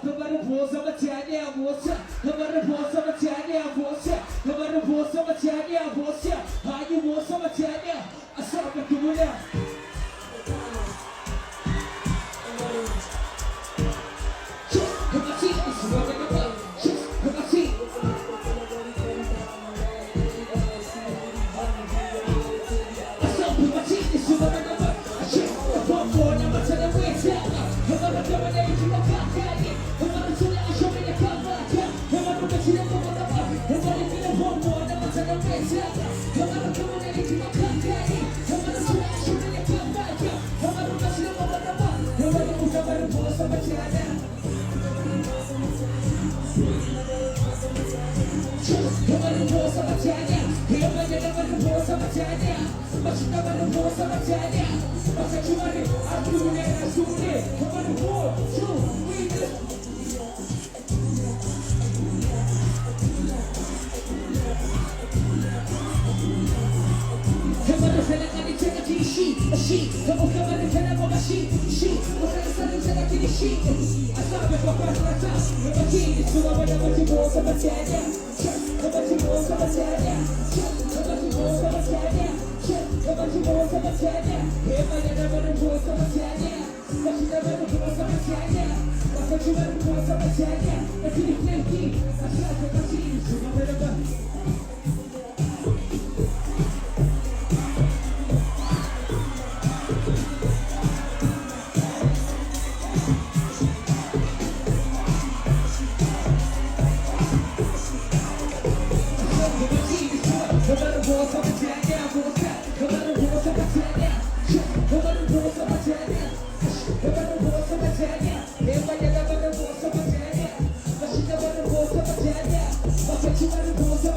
너만을 보고서 마치 아니야 무엇이야 너만을 보고서 마치 아니야 무엇이야 너만을 보고서 마치 아니야 무엇이야 아니 무엇서 마치 아니야 아싸가 그 뭐냐 그같이 수많은 것과 그같이 아싸 그같이 수많은 것과 뭐냐 마찬가지 왜잖아 너만을 떠나야 이기가 가까이 너만을 소리가 쇼미가 가까이 너만을 배치는 것보다 너만을 믿는 뭐냐 마찬가지 왜잖아 너만을 떠나야 이기가 가까이 너만을 소리가 쇼미가 가까이 너만을 배치는 것보다 너만을 웃어버려 보고서 마치 않아 너만을 보고서 마치 않아 너만을 보고서 마치 않아 너만을 보고서 마치 않아 마치 주말에 아프네 아프네 너만을 보고 너만을 생각하니 생각이 시 너만을 생각하면 시 너만을 생각하니 시 아싸면 바빠서 너만이 수업을 너만이 보고서 마치 않아 너만이 보고서 마치 않아 너만이 보고서 마치 않아 너만이 보고서 마치 않아 해봐야 너만을 보고서 마치 않아 다시 너만을 보고서 마치 않아 마치 주말을 보고서 마치 않아 나 그립 낼기 아싸 다시 수업을 너만 너만을 보고서 마치 않냐 너만을 보고서 마치 않냐 너만을 보고서 마치 않냐 너만을 보고서 마치 않냐 해봐야 너만을 보고서 마치 않냐 다시 너만을 보고서 마치 않냐 마치 주말을 보고서